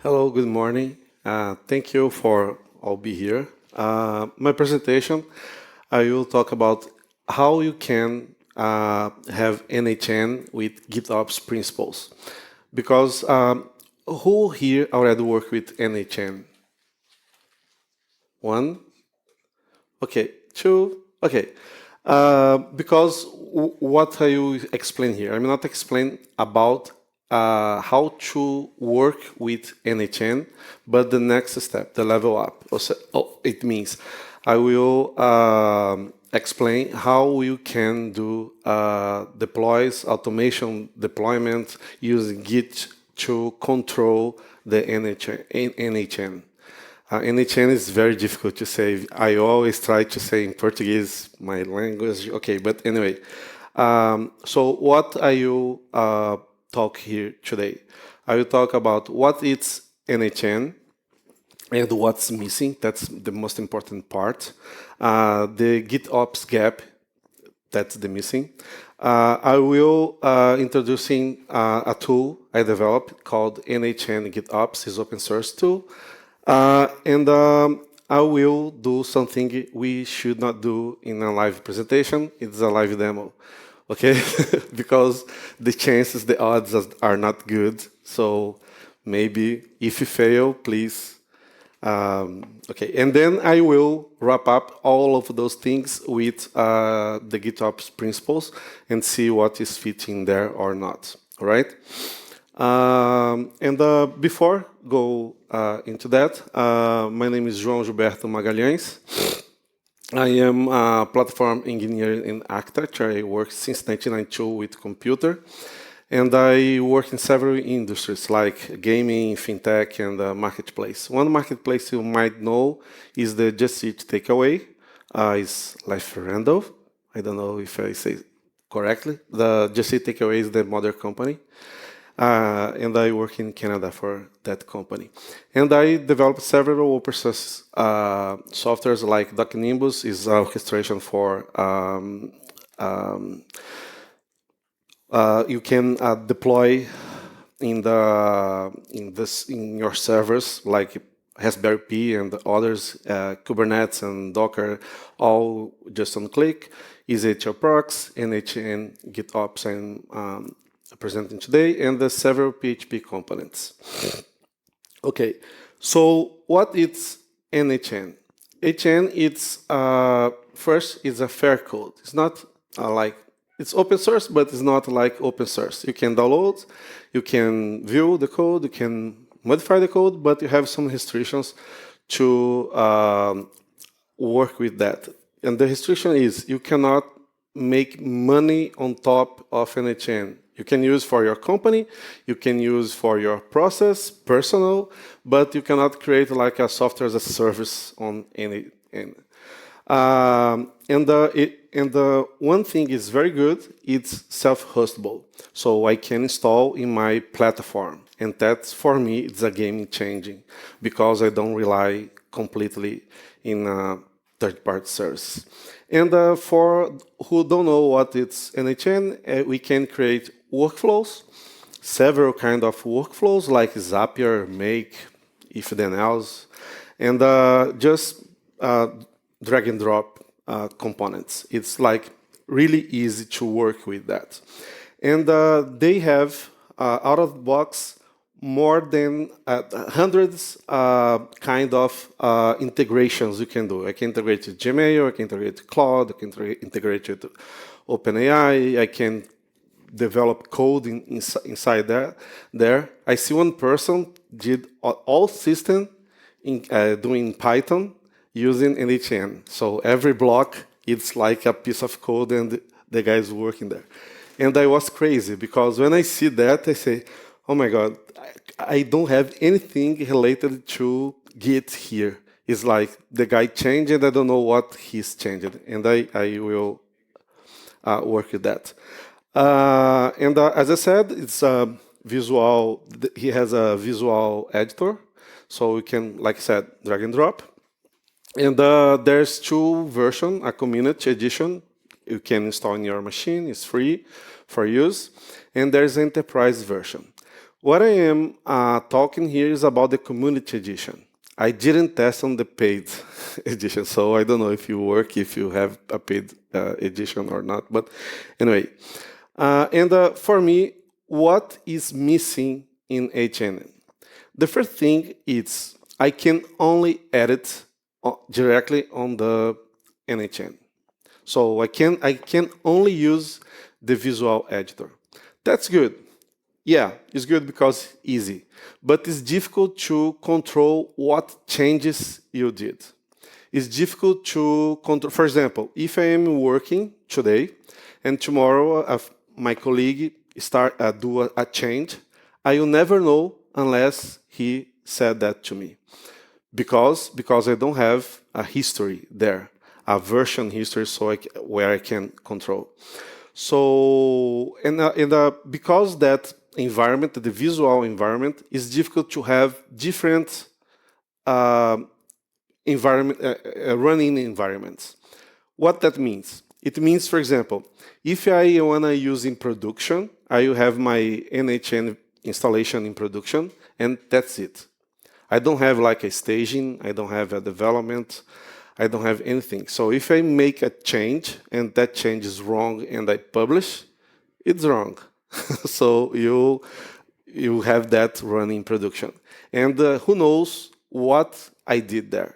Hello, good morning. Thank you for all be here. My presentation, I will talk about how you can have n8n with GitOps principles. Because who here already work with n8n? One? Okay, two? Okay. Because what I will explain here, I'm not explain about how to work with n8n, but the next step, the level up. It means I will explain how you can do deploys, automation deployment using Git to control the n8n. n8n is very difficult to say. I always try to say in Portuguese, my language. Okay, but anyway. So what I will talk here today? I will talk about what is n8n and what's missing. That's the most important part. The GitOps gap, that's the missing. I will introducing a tool I developed called n8n GitOps. It's open source tool. And I will do something we should not do in a live presentation. It's a live demo, okay? Because the chances, the odds are not good. So maybe if you fail, please. Okay, and then I will wrap up all of those things with the GitOps principles and see what is fitting there or not, all right? Before go into that, my name is Joao Gilberto Magalhaes. I am a platform engineer in architecture. I work since 1992 with computer, and I work in several industries like gaming, fintech, and marketplace. One marketplace you might know is the Just Eat Takeaway. It's Life Randall. I don't know if I say correctly. The Just Eat Takeaway is the mother company. And I work in Canada for that company. And I developed several open source softwares like DocNimbus is orchestration for you can deploy in your servers like Raspberry Pi and others, Kubernetes and Docker, all just on click. EasyHL procs, n8n, GitOps, and presenting today, and the several PHP components. Okay, so what is n8n? n8n, it's first is a fair code. It's not like it's open source, but it's not like open source. You can download, you can view the code, you can modify the code, but you have some restrictions to work with that. And the restriction is you cannot make money on top of n8n. You can use for your company, you can use for your process, personal, but you cannot create like a software as a service on n8n. One thing is very good, it's self-hostable. So I can install in my platform. And that's, for me, it's a game changing because I don't rely completely in third-party services. And for who don't know what it's n8n, we can create workflows, several kind of workflows like Zapier, Make, if then else, and just drag and drop components. It's like really easy to work with that. And they have out of the box more than hundreds kind of integrations you can do. I can integrate with Gmail, I can integrate with Cloud, I can integrate with OpenAI, I can develop code inside there. I see one person did all system doing Python using n8n. So every block, it's like a piece of code and the guy is working there. And I was crazy because when I see that, I say, oh my God, I don't have anything related to Git here. It's like the guy changed and I don't know what he's changed. And I will work with that. As I said, it's a visual, he has a visual editor. So we can, like I said, drag and drop. And there's two versions, a community edition. You can install in your machine, it's free for use. And there's enterprise version. What I am talking here is about the community edition. I didn't test on the paid edition, so I don't know if you have a paid edition or not. But anyway, for me, what is missing in n8n? The first thing is I can only edit directly on the n8n. So I can only use the visual editor. That's good. Yeah, it's good because it's easy, but it's difficult to control what changes you did. It's difficult to control. For example, if I am working today and tomorrow my colleague do a change, I will never know unless he said that to me, because I don't have a history there, a version history, where I can control. So because that environment, the visual environment, is difficult to have different running environments. What that means? It means, for example, if I want to use in production, I will have my n8n installation in production, and that's it. I don't have like a staging, I don't have a development, I don't have anything. So if I make a change and that change is wrong and I publish, it's wrong. So you have that running in production. And who knows what I did there.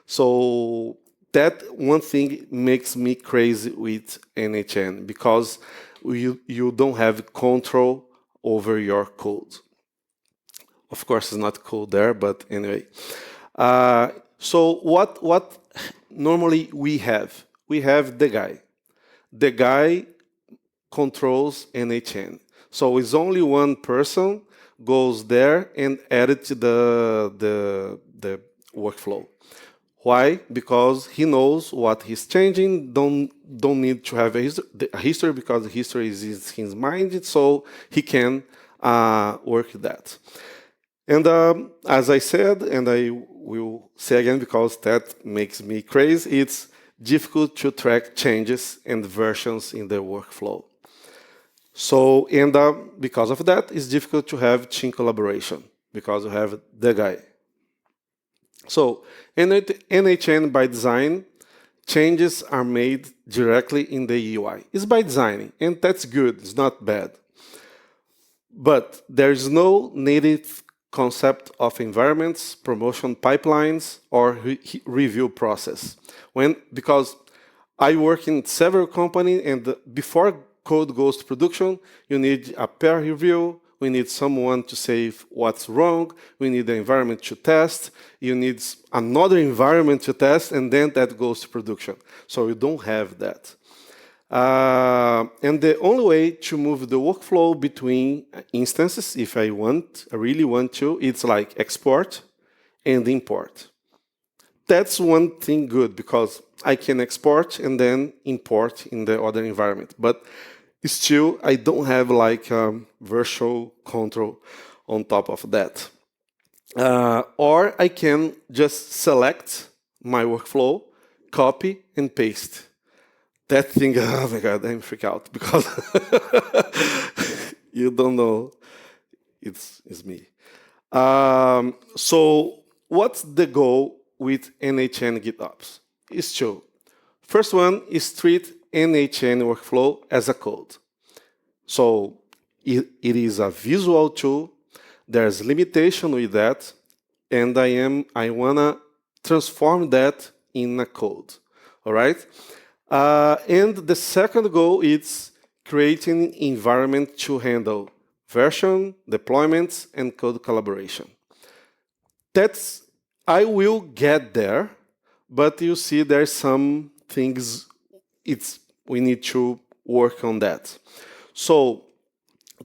So that one thing makes me crazy with n8n, because you don't have control over your code. Of course, it's not cool there, but anyway. So what normally we have? We have the guy. The guy controls n8n. So it's only one person goes there and edits the workflow. Why? Because he knows what he's changing. Don't need to have a history, because the history is in his mind, so he can work that. And as I said, and I will say again because that makes me crazy, it's difficult to track changes and versions in the workflow. So, and because of that, it's difficult to have team collaboration, because you have the guy. So, n8n by design, changes are made directly in the UI. It's by design, and that's good, it's not bad. But there is no native concept of environments, promotion pipelines, or review process. Because I work in several companies, and before code goes to production, you need a peer review, we need someone to say what's wrong, we need the environment to test, you need another environment to test, and then that goes to production. So you don't have that. And the only way to move the workflow between instances, if I really want to, it's like export and import. That's one thing good, because I can export and then import in the other environment. But still, I don't have like virtual control on top of that. Or I can just select my workflow, copy, and paste. That thing, oh my God, I'm freak out, because you don't know it's me. So what's the goal with n8n GitOps? Is two. First one is treat n8n workflow as a code. So it is a visual tool. There's limitation with that, and I wanna transform that in a code. All right. And the second goal is creating environment to handle version, deployments, and code collaboration. I will get there, but you see there's some things we need to work on that. So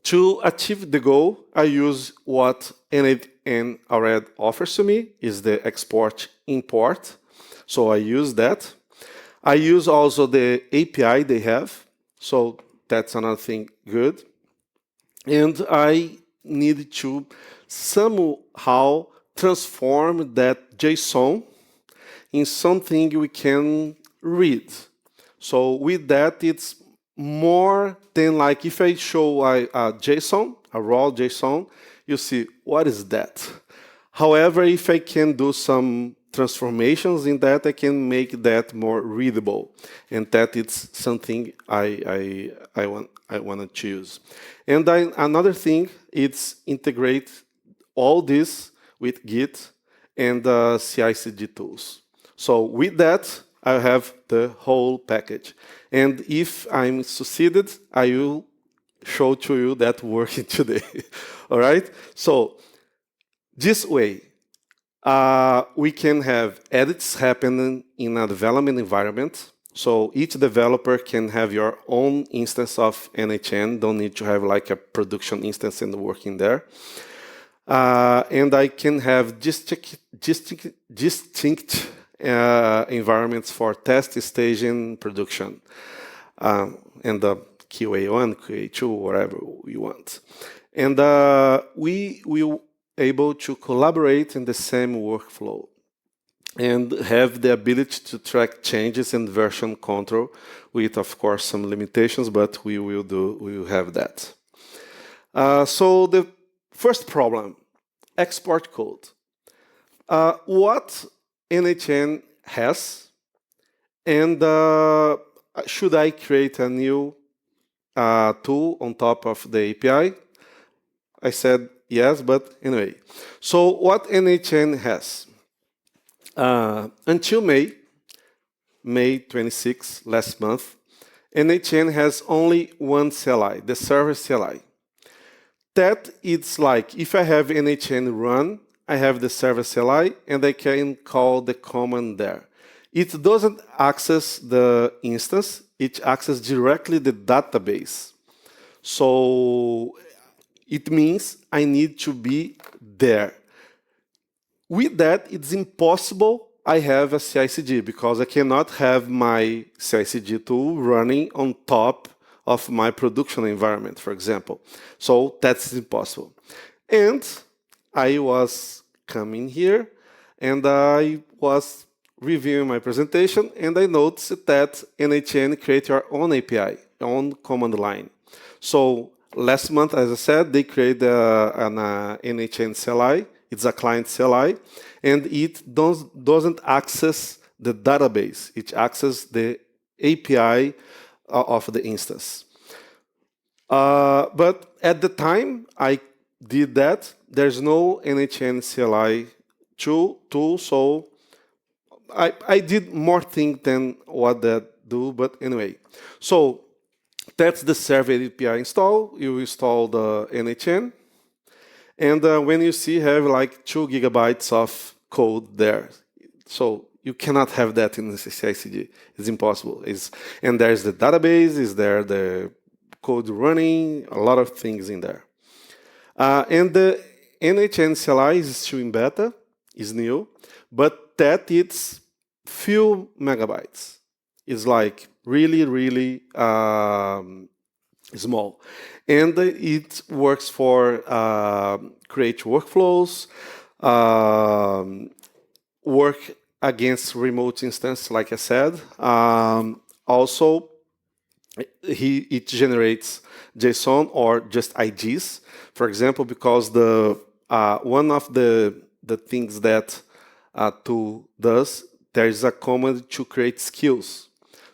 to achieve the goal, I use what n8n already offers to me, is the export import. So I use that. I use also the API they have, so that's another thing good. And I need to somehow transform that JSON in something we can read. So with that, it's more than like if I show a JSON, a raw JSON, you see, what is that? However, if I can do some transformations in that, I can make that more readable, and that it's something I want to choose. And another thing, it's integrate all this with Git and CI/CD tools. So with that, I have the whole package. And if I'm succeeded, I will show to you that working today. All right? So this way, we can have edits happening in a development environment. So each developer can have your own instance of n8n. Don't need to have like a production instance and working there. And I can have distinct environments for test, staging, production, and QA1, QA2, whatever we want. And we will able to collaborate in the same workflow and have the ability to track changes and version control with, of course, some limitations, but we will have that. So the first problem, export code. What n8n has, and should I create a new tool on top of the API? I said yes, but anyway. So what n8n has? Until May 26, last month, n8n has only one CLI, the server CLI. That it's like, if I have n8n run, I have the server CLI, and I can call the command there. It doesn't access the instance, it accesses directly the database. So it means I need to be there. With that, it's impossible I have a CI/CD because I cannot have my CI/CD tool running on top of my production environment, for example. So that's impossible. And I was coming here and I was reviewing my presentation and I noticed that n8n create your own API, own command line. So last month, as I said, they created an n8n CLI. It's a client CLI, and it doesn't access the database. It accesses the API of the instance. But at the time I did that, there's no n8n CLI tool, so I did more things than what that do, but anyway. So that's the server API install. You install the n8n. And when you see, have like 2 gigabytes of code there. So you cannot have that in the CI/CD. It's impossible. And there's the database, is there the code running, a lot of things in there. And the n8n CLI is still in beta, is new, but that it's few megabytes. It's like really, really small. And it works for create workflows, work against remote instance, like I said. Also, it generates JSON or just IDs, for example, because one of the things that tool does, there is a command to create skills.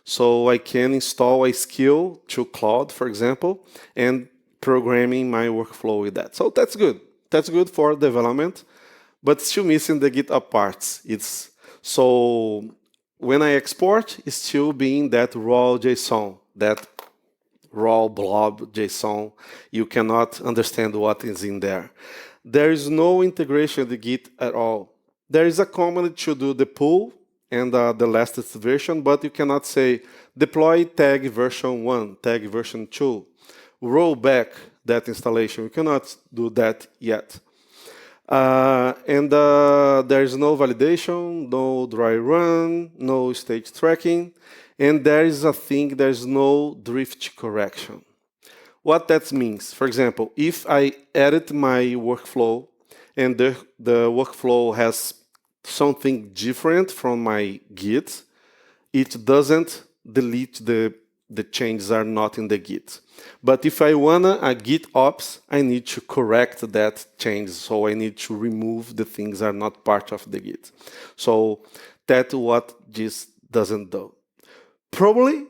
So I can install a skill to Cloud, for example, and programming my workflow with that. So that's good. That's good for development, but still missing the GitOps parts. So when I export, it's still being that raw JSON, that raw blob JSON. You cannot understand what is in there. There is no integration with Git at all. There is a command to do the pull and the latest version, but you cannot say deploy tag version 1, tag version 2, roll back that installation. You cannot do that yet. And there is no validation, no dry run, no stage tracking, and there is a thing, there's no drift correction. What that means, for example, if I edit my workflow and the workflow has something different from my Git, it doesn't delete the the changes are not in the Git. But if I wanna a GitOps, I need to correct that change. So I need to remove the things that are not part of the Git. So that's what this doesn't do. Probably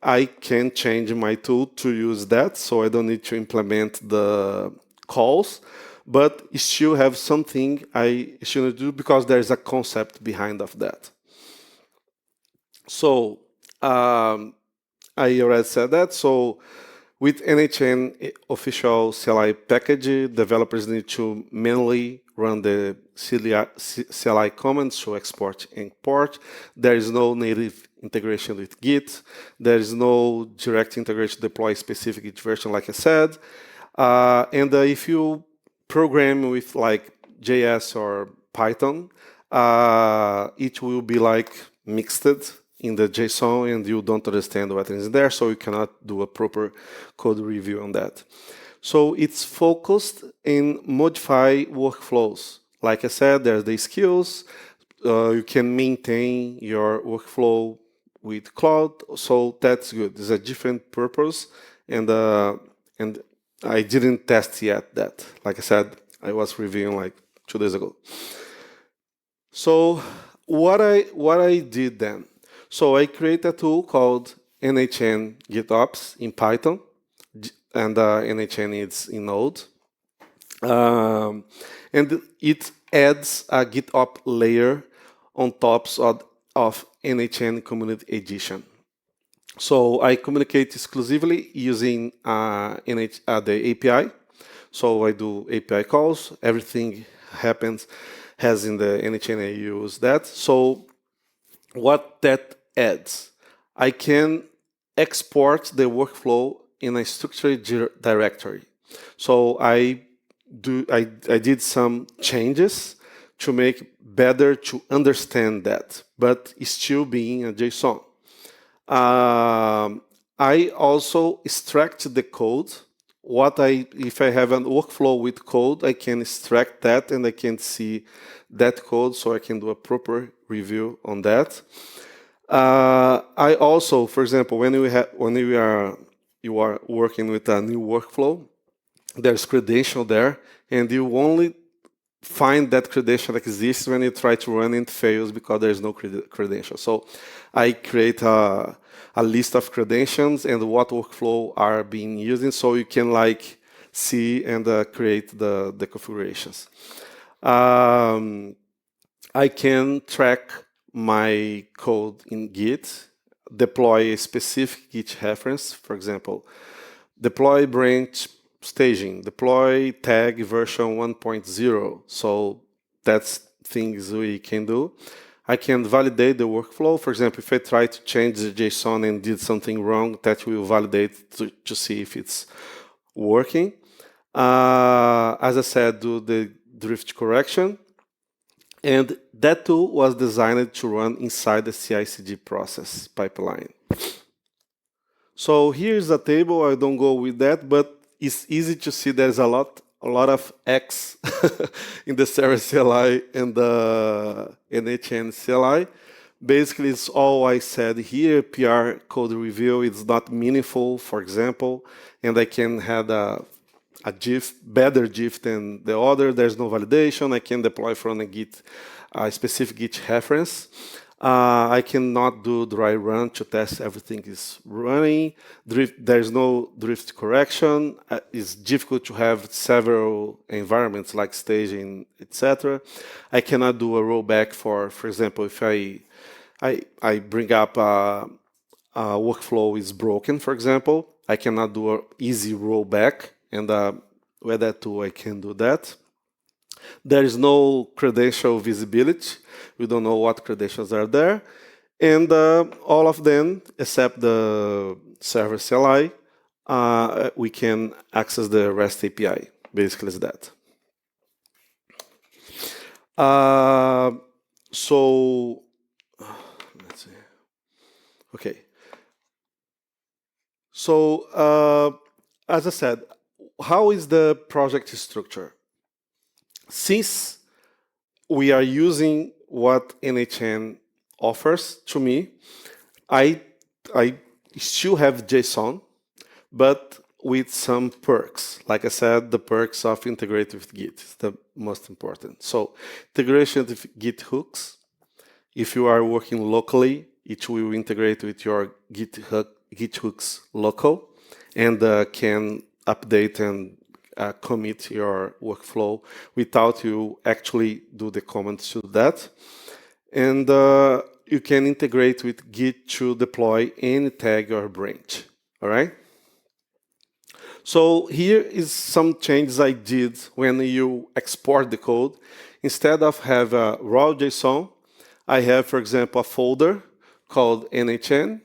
I can change my tool to use that, so I don't need to implement the calls, but it still have something I shouldn't do because there's a concept behind of that. So I already said that. So with n8n official CLI package, developers need to manually run the CLI commands to export and import. There is no native integration with Git. There is no direct integration to deploy specific Git version, like I said. And if you program with like JS or Python, it will be like mixed in the JSON, and you don't understand what is there, so you cannot do a proper code review on that. So it's focused in modify workflows. Like I said, there's the skills. You can maintain your workflow with cloud, so that's good. It's a different purpose, and I didn't test yet that. Like I said, I was reviewing like 2 days ago. So what I did then? So I created a tool called n8n GitOps in Python, and n8n is in Node. And it adds a GitOps layer on top of n8n Community Edition. So I communicate exclusively using the API. So I do API calls. Everything has in the n8n, I use that. So what that adds, I can export the workflow in a structured directory. So I did some changes to make better to understand that, but still being a JSON. I also extract the code. If I have a workflow with code, I can extract that and I can see that code, so I can do a proper review on that. I also, for example, when you are working with a new workflow, there's credential there, and you only find that credential exists when you try to run it fails because there's no credential. So I create a list of credentials and what workflow are being used, so you can like see and create the configurations. I can track my code in Git, deploy a specific Git reference, for example, deploy branch staging, deploy tag version 1.0. So that's things we can do. I can validate the workflow. For example, if I try to change the JSON and did something wrong, that will validate to see if it's working. As I said, do the drift correction. And that tool was designed to run inside the CI/CD process pipeline. So here's a table. I don't go with that, but it's easy to see there's a lot of X in the server CLI and the n8n CLI. Basically, it's all I said here. PR code review is not meaningful, for example, and I can have a better GIF than the other. There's no validation. I can deploy from a specific Git reference. I cannot do dry run to test everything is running. There's no drift correction. It's difficult to have several environments like staging, etc. I cannot do a rollback for example, if I bring up a workflow is broken, for example, I cannot do an easy rollback, and with that tool I can do that. There is no credential visibility. We don't know what credentials are there. And all of them, except the server CLI, we can access the REST API. Basically, it's that. So, let's see. Okay. So, as I said, how is the project structure? Since we are using what n8n offers to me, I still have JSON, but with some perks. Like I said, the perks of integrating with Git is the most important. So integration with Git hooks. If you are working locally, it will integrate with your Git hooks local and can update and commit your workflow without you actually do the comments to that. And you can integrate with Git to deploy any tag or branch. All right? So here is some changes I did when you export the code. Instead of have a raw JSON, I have, for example, a folder called n8n.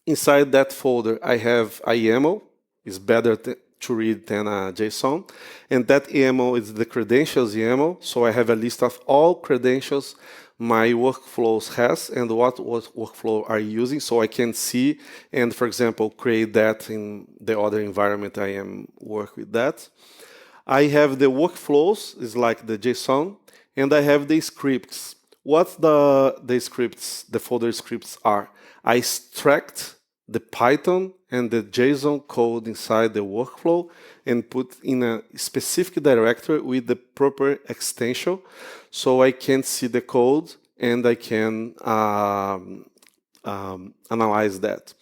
Inside that folder, I have a YAML. It's better to read than a JSON. And that YAML is the credentials YAML. So I have a list of all credentials my workflows has and what workflow are you using, so I can see and, for example, create that in the other environment I am work with that. I have the workflows, is like the JSON, and I have the scripts. What the scripts, the folder scripts are? I extract the Python and the JSON code inside the workflow and put in a specific directory with the proper extension so I can see the code and I can analyze that.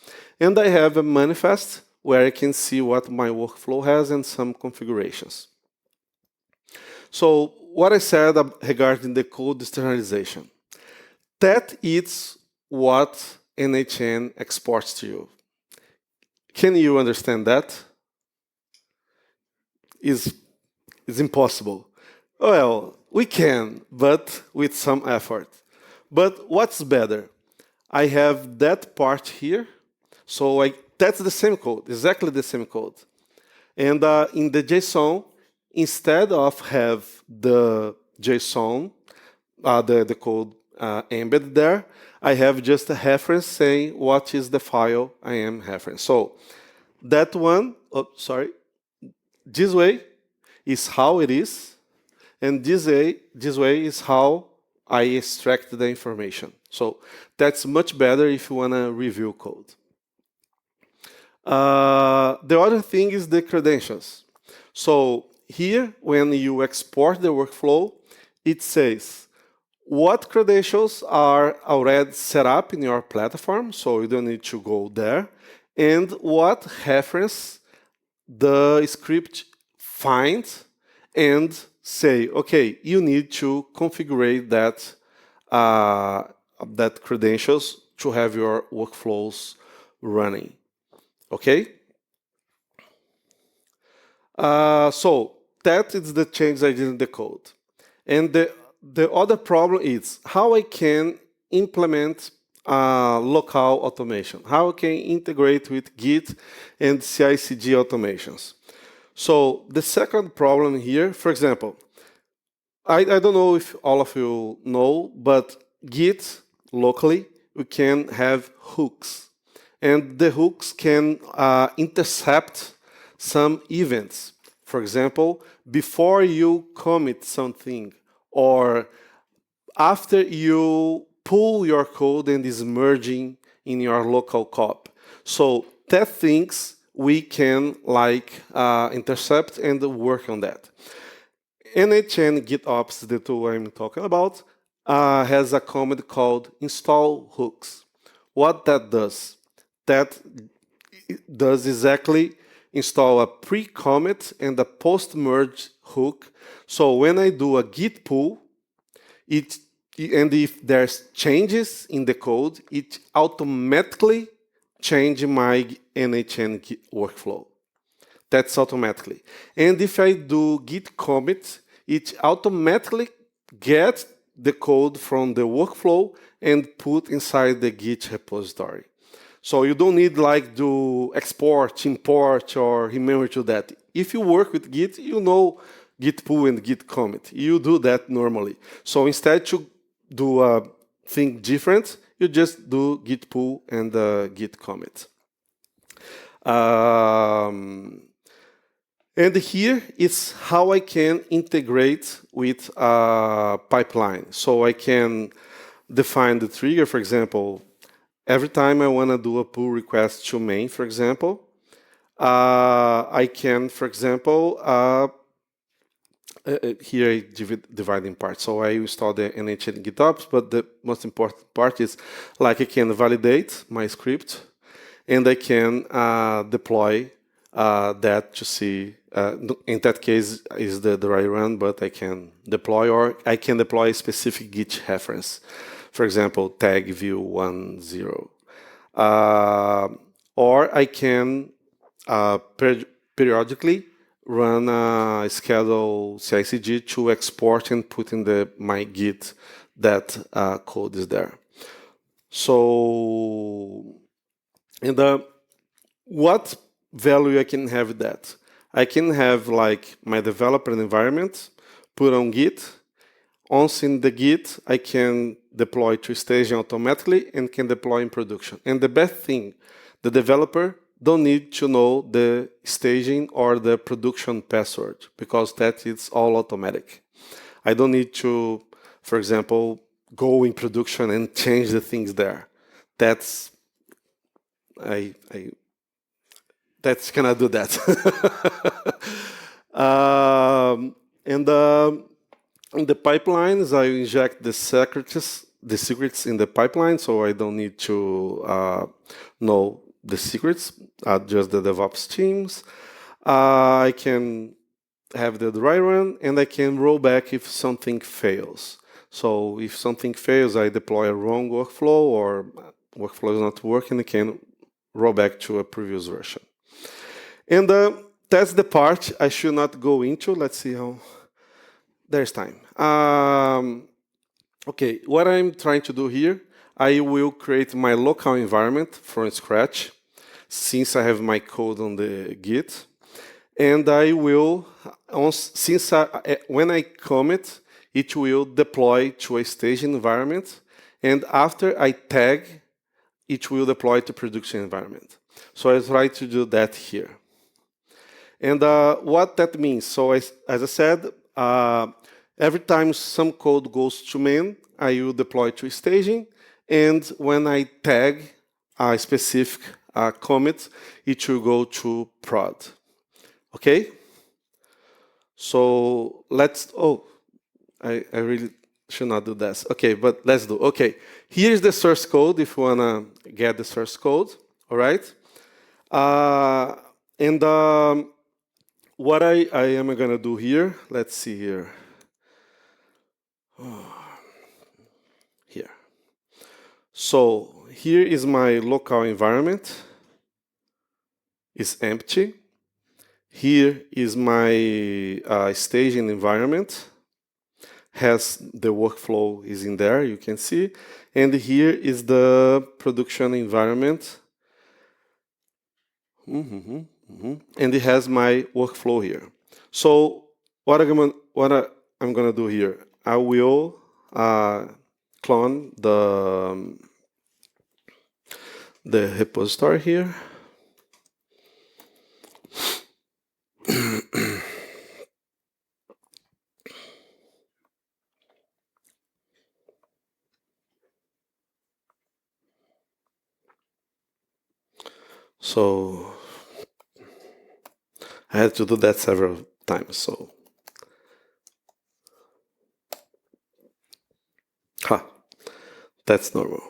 And I have a manifest where I can see what my workflow has and some configurations. So what I said regarding the code externalization, that is what n8n exports to you. Can you understand that? It's impossible. Well, we can, but with some effort. But what's better? I have that part here, so that's the same code, exactly the same code. And in the JSON, instead of have the JSON, the code embedded there, I have just a reference saying what is the file I am referencing. So that one, this way is how it is, and this way is how I extract the information. So that's much better if you want to review code. The other thing is the credentials. So here, when you export the workflow, it says what credentials are already set up in your platform, so you don't need to go there, and what reference the script finds and say, okay, you need to configure that, that credentials to have your workflows running. Okay? So that is the change I did in the code. And the other problem is how I can implement local automation, how I can integrate with Git and CI/CD automations. So the second problem here, for example, I don't know if all of you know, but Git locally, we can have hooks. And the hooks can intercept some events. For example, before you commit something or after you pull your code and is merging in your local cop. So that things we can intercept and work on that. n8n GitOps, the tool I'm talking about, has a command called install hooks. What that does? That does exactly install a pre-commit and a post-merge hook. So when I do a git pull, and if there's changes in the code, it automatically changes my n8n workflow. That's automatically. And if I do git commit, it automatically gets the code from the workflow and put inside the Git repository. So you don't need do export, import, or remember to that. If you work with Git, you know Git pull and Git commit. You do that normally. So instead to do a thing different, you just do Git pull and Git commit. And here is how I can integrate with a pipeline. So I can define the trigger, for example, every time I want to do a pull request to main, for example, I can, for example, here I divide in parts. So I install the n8n GitOps, but the most important part is like I can validate my script and I can deploy that to see, in that case is the dry run, but I can deploy, or I can deploy a specific Git reference. For example, tag view10. Or I can periodically run a schedule CI/CD to export and put in my Git that code is there. So, and what value I can have that? I can have like my developer environment put on Git. Once in the Git, I can deploy to staging automatically and can deploy in production. And the best thing, the developer don't need to know the staging or the production password because that is all automatic. I don't need to, for example, go in production and change the things there. That's cannot do that. And in the pipelines, I inject the secrets in the pipeline, so I don't need to know the secrets, just the DevOps teams. I can have the dry run, and I can roll back if something fails. So if something fails, I deploy a wrong workflow or workflow is not working, I can roll back to a previous version. And that's the part I should not go into. Let's see how... There's time. Okay, what I'm trying to do here, I will create my local environment from scratch, since I have my code on the Git. And I will, when I commit, it will deploy to a staging environment. And after I tag, it will deploy to production environment. So I try to do that here. And what that means, so as I said, every time some code goes to main, I will deploy to staging. And when I tag a specific commit, it will go to prod. Okay? So let's, I really should not do this. Okay, but let's do. Okay, here's the source code if you want to get the source code. All right? And what I am going to do here, let's see here. Here. So here is my local environment. It's empty. Here is my staging environment. Has the workflow is in there, you can see. And here is the production environment. And it has my workflow here. So what I'm gonna do here, I will clone the repository here. So I had to do that several times. So, that's normal.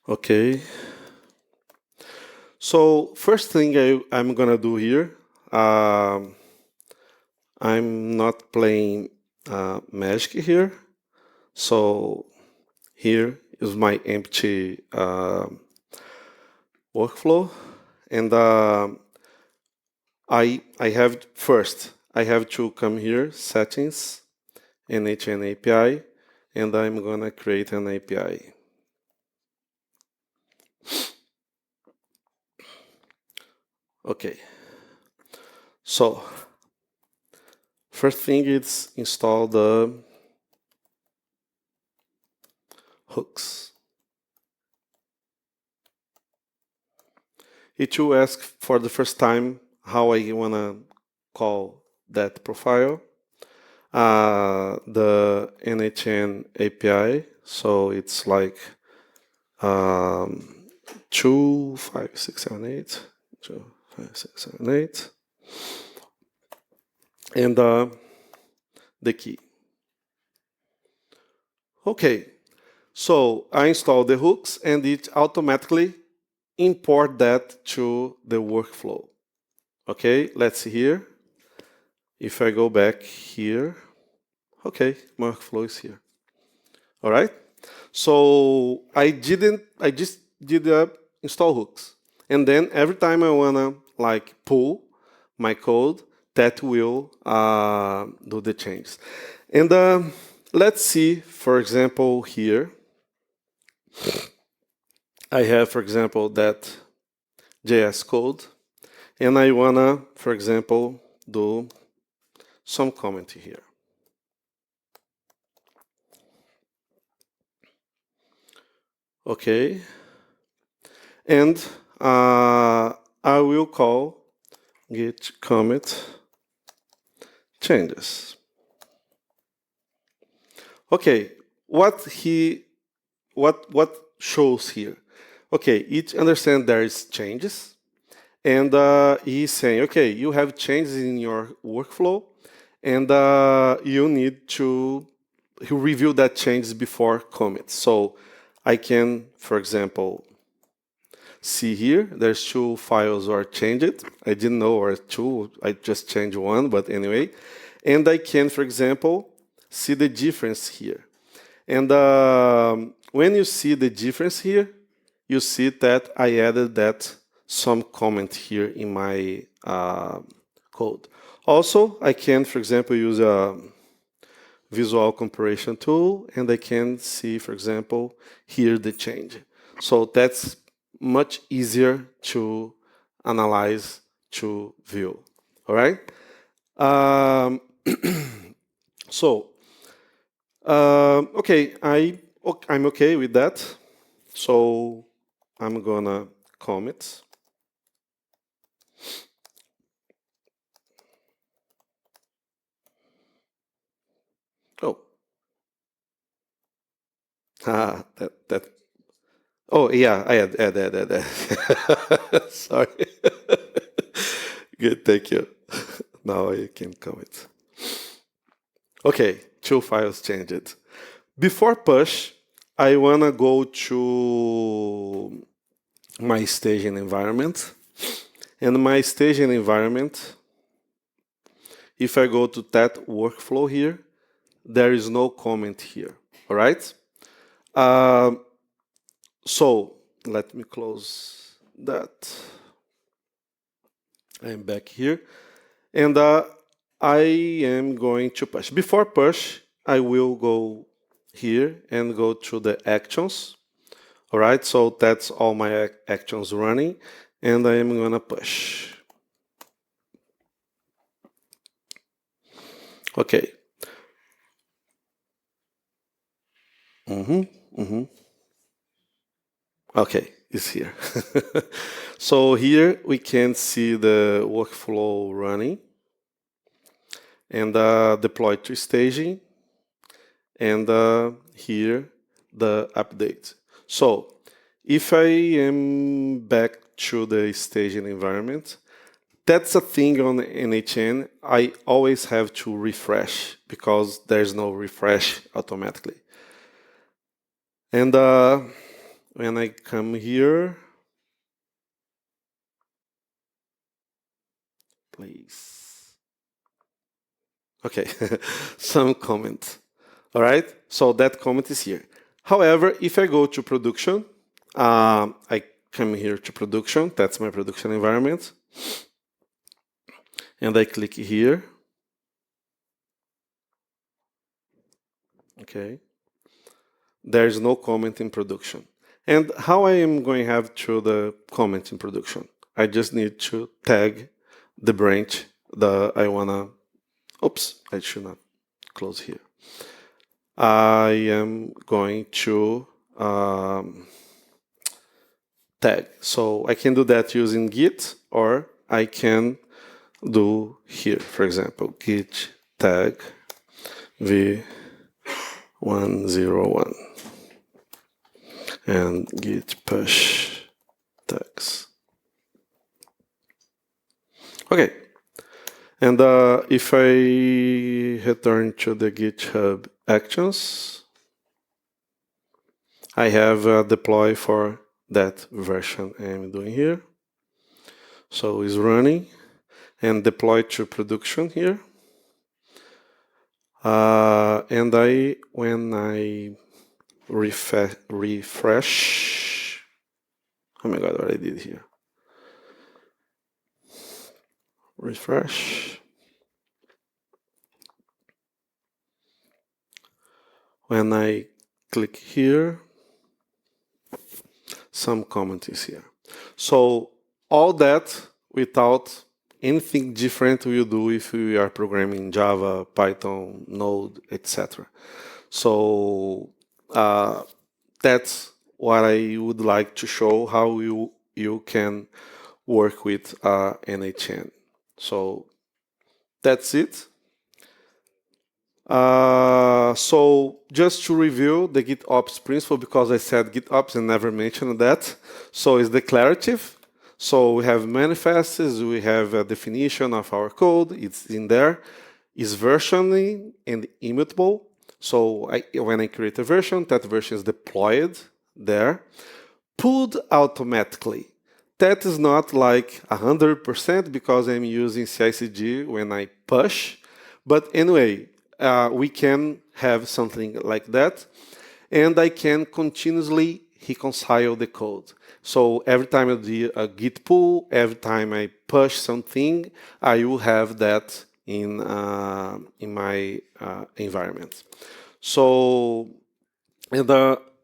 Okay. So first thing I'm gonna do here, I'm not playing Magic here. So here is my empty workflow, and I have to come here, settings, n8n API, and I'm gonna create an API. Okay. So first thing is install the hooks. It will ask for the first time how I want to call that profile. The n8n API, so it's like 2, 5, 6, 7, 8, 2, 5, 6, 7, 8, and the key. Okay, so I install the hooks and it automatically import that to the workflow. Okay, let's see here. If I go back here, okay, my workflow is here. All right. So I just did install hooks, and then every time I wanna like pull my code, that will do the changes. And let's see, for example, here I have, for example, that JS code, and I wanna, for example, do some comment here. Okay, and I will call git commit changes. Okay, what shows here? Okay, it understands there is changes, and he's saying, okay, you have changes in your workflow, and you need to review that changes before commit. So I can, for example, see here, there's 2 files are changed. I didn't know there were 2, I just changed 1, but anyway. And I can, for example, see the difference here. And when you see the difference here, you see that I added that some comment here in my code. Also, I can, for example, use a visual comparison tool, and I can see, for example, here the change. So that's much easier to analyze, to view. All right? So, okay, I'm okay with that. So I'm gonna commit. Oh, that. Oh yeah, I had. Sorry. Good, thank you. Now I can commit. Okay, 2 files changed. Before push, I wanna go to my staging environment. And my staging environment, if I go to that workflow here, there is no comment here. All right? So let me close that. I'm back here. And I am going to push. Before push, I will go here and go to the actions. All right, so that's all my actions running. And I am going to push. Okay. Okay, it's here. So here we can see the workflow running and deploy to staging, and here the update. So if I am back to the staging environment, that's a thing on n8n. I always have to refresh because there's no refresh automatically. And when I come here, please. Okay, some comment. All right, so that comment is here. However, if I go to production, I come here to production. That's my production environment. And I click here. Okay. There's no comment in production. And how I am going to have to the comment in production? I just need to tag the branch that I want to, oops, I should not close here. I am going to tag. So I can do that using Git, or I can do here. For example, git tag v101 and git push tags. Okay, and if I return to the GitHub Actions, I have a deploy for that version I'm doing here. So it's running and deploy to production here. And when I refresh, oh my God, what I did here. Refresh. When I click here, some comment is here. So all that without anything different we do if we are programming Java, Python, Node, etc. So that's what I would like to show, how you can work with n8n. So that's it. So just to review the GitOps principle, because I said GitOps and never mentioned that. So it's declarative. So we have manifests, we have a definition of our code, it's in there. It's versioning and immutable. So when I create a version, that version is deployed there. Pulled automatically. That is not like 100% because I'm using CI/CD when I push. But anyway, we can have something like that. And I can continuously reconcile the code. So every time I do a git pull, every time I push something, I will have that in my environment. So, and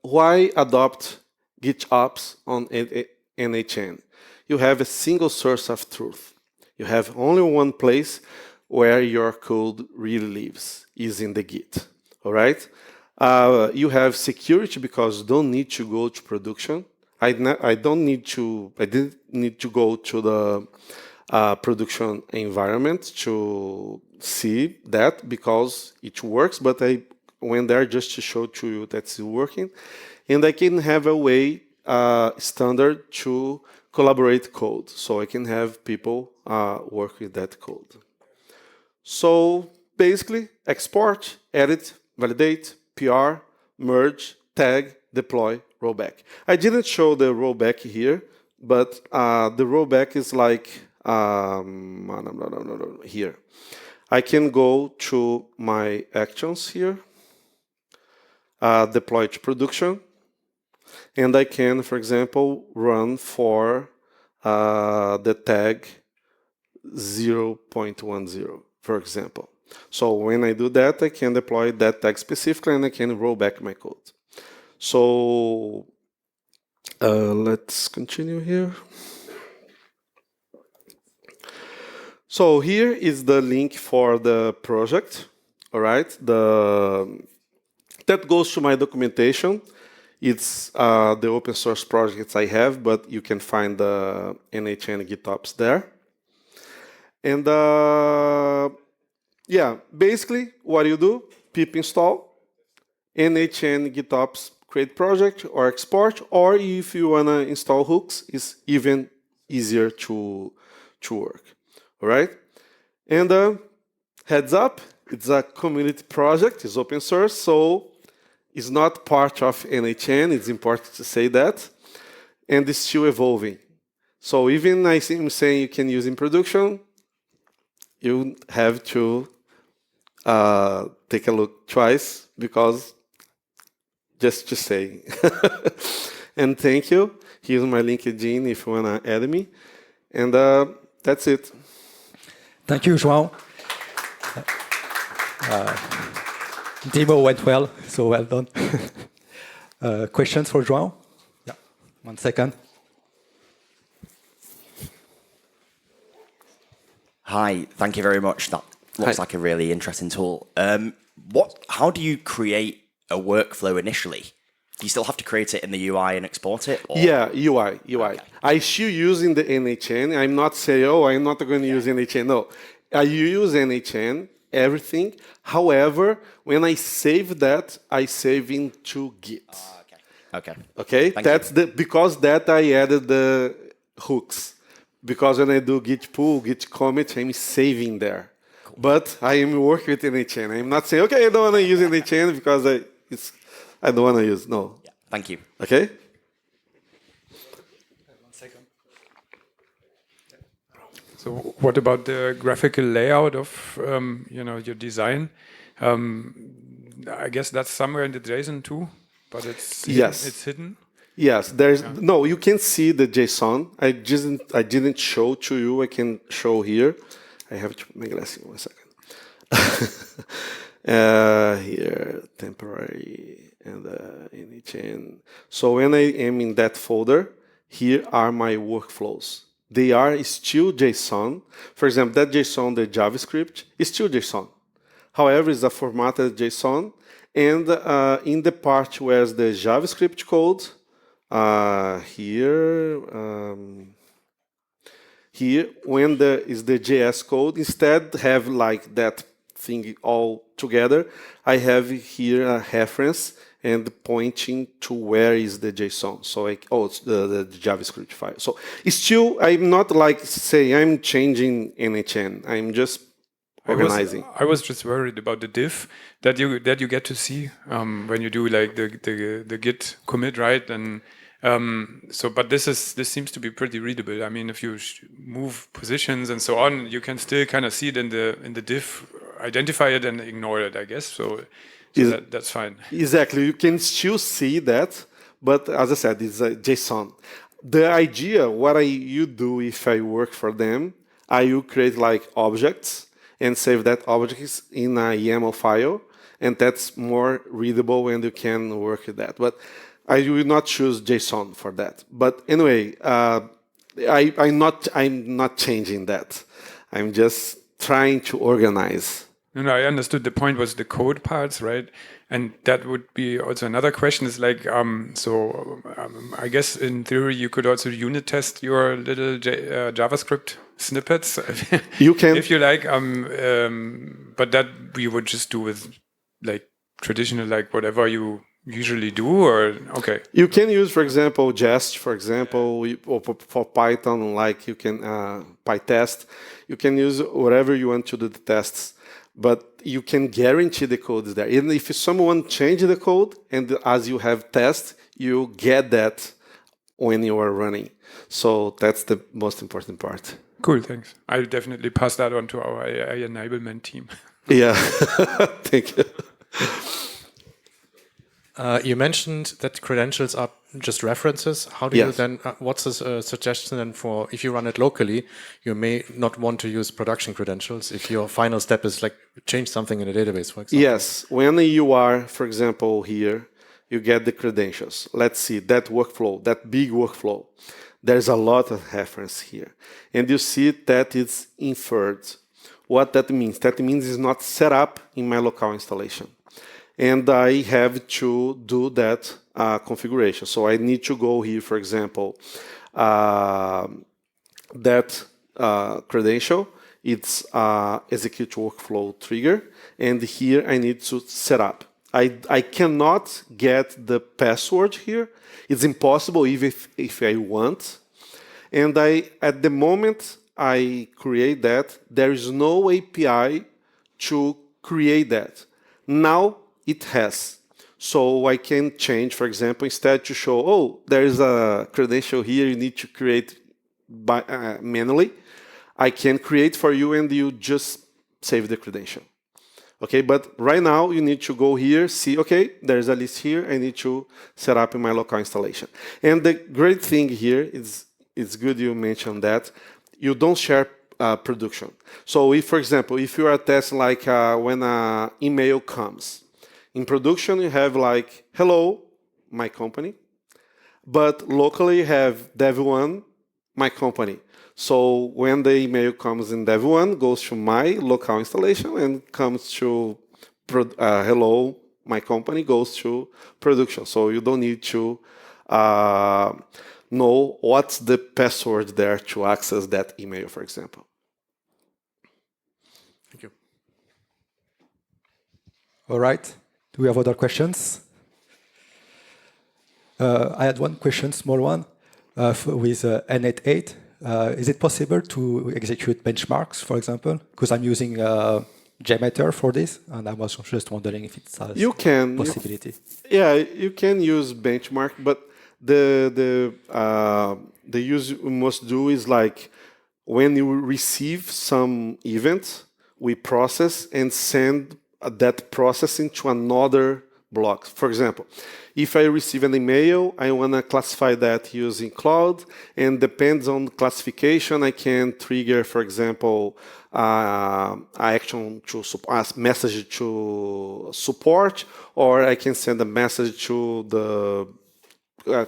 why adopt GitOps on n8n? You have a single source of truth. You have only one place where your code really lives, is in the Git. All right? You have security because you don't need to go to production. I didn't need to go to the production environment to see that because it works, but I went there just to show to you that it's working. And I can have a way standard to collaborate code. So I can have people work with that code. So basically, export, edit, validate, PR, merge, tag, deploy, rollback. I didn't show the rollback here, but the rollback is like here. I can go to my actions here, deploy to production, and I can, for example, run for the tag 0.10, for example. So when I do that, I can deploy that tag specifically and I can roll back my code. So let's continue here. So here is the link for the project. All right, that goes to my documentation. It's the open source projects I have, but you can find the n8n GitOps there. And yeah, basically what you do, pip install, n8n GitOps create project or export, or if you want to install hooks, it's even easier to work. All right? And heads up, it's a community project, it's open source, so it's not part of n8n, it's important to say that, and it's still evolving. So even I'm saying you can use in production, you have to take a look twice, because just to say. And thank you. Here's my LinkedIn if you want to add me. And that's it. Thank you, Joao. Demo went well, so well done. Questions for Joao? Yeah, 1 second. Hi, thank you very much. That looks like a really interesting tool. How do you create a workflow initially? Do you still have to create it in the UI and export it? Or? Yeah, UI. Okay. I still using the n8n. I'm not saying, oh, I'm not going to use n8n. No, I use n8n, everything. However, when I save that, I save into Git. Okay. Okay, that's because that I added the hooks. Because when I do git pull, git commit, I'm saving there. Cool. But I am working with n8n. I'm not saying, okay, I don't want to use n8n because I don't want to use. No. Yeah. Thank you. Okay. 1 second. So what about the graphical layout of your design? I guess that's somewhere in the JSON too, but it's hidden. Yes, there's no. You can see the JSON. I didn't show to you. I can show here. I have to make glasses 1 second. Here, temporary and n8n. So when I am in that folder, here are my workflows. They are still JSON. For example, that JSON, the JavaScript, is still JSON. However, it's a formatted JSON. And in the part where the JavaScript code, here, when is the JS code, instead have like that thing all together, I have here a reference and pointing to where is the JSON. So it's the JavaScript file. So it's still, I'm not like say I'm changing n8n. I'm just organizing. I was just worried about the diff that you get to see when you do like the git commit, right? And but this seems to be pretty readable. I mean, if you move positions and so on, you can still kind of see it in the diff, identify it and ignore it, I guess. So that's fine. Exactly, you can still see that, but as I said, it's a JSON. The idea, what you do if I work for them, I will create like objects and save that objects in a YAML file, and that's more readable and you can work with that. But I will not choose JSON for that. But anyway, I'm not changing that. I'm just trying to organize. No, I understood. The point was the code parts, right? And that would be also another question. Is like, I guess in theory you could also unit test your little JavaScript snippets. You can, if you like. But that we would just do with like traditional, like whatever you usually do, or okay. You can use, for example, Jest, for example, or for Python, like you can PyTest. You can use whatever you want to do the tests. But you can guarantee the code is there. And if someone changes the code, and as you have tests, you get that when you are running. So that's the most important part. Cool, thanks. I'll definitely pass that on to our AI enablement team. Yeah, thank you. You mentioned that credentials are just references. How do you then, what's a suggestion then for, if you run it locally, you may not want to use production credentials if your final step is like change something in a database, for example? Yes, when you are, for example, here, you get the credentials. Let's see, that workflow, that big workflow. There's a lot of reference here. And you see that it's inferred. What that means? That means it's not set up in my local installation. And I have to do that configuration. So I need to go here, for example, that credential, it's execute workflow trigger. And here I need to set up. I cannot get the password here. It's impossible even if I want. And at the moment I create that, there is no API to create that. Now it has. So I can change, for example, instead to show, oh, there is a credential here you need to create manually. I can create for you and you just save the credential. Okay, but right now you need to go here, see, okay, there's a list here, I need to set up in my local installation. And the great thing here is, it's good you mentioned that, you don't share production. So if, for example, if you are testing like when an email comes, in production you have like, hello, my company, but locally you have dev1, my company. So when the email comes in dev1, goes to my local installation and comes to hello, my company goes to production. So you don't need to know what's the password there to access that email, for example. Thank you. All right. Do we have other questions? I had one question, small one, with n8n. Is it possible to execute benchmarks, for example? Because I'm using JMeter for this, and I was just wondering if it's a possibility. You can use benchmark, but the use you must do is like when you receive some event, we process and send that processing to another block. For example, if I receive an email, I want to classify that using cloud, and depends on classification, I can trigger, for example, action to a message to support, or I can send a message to the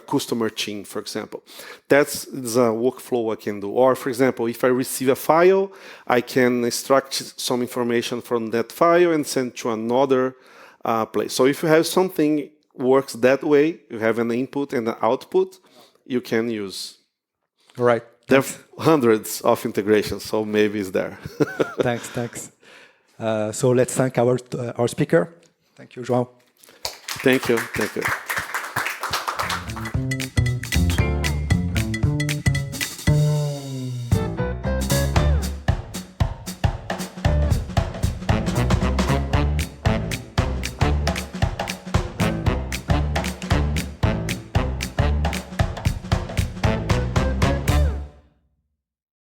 customer team, for example. That's a workflow I can do. Or, for example, if I receive a file, I can extract some information from that file and send to another place. So if you have something works that way, you have an input and an output, you can use. All right. There are hundreds of integrations, so maybe it's there. Thanks. So let's thank our speaker. Thank you, Joao. Thank you.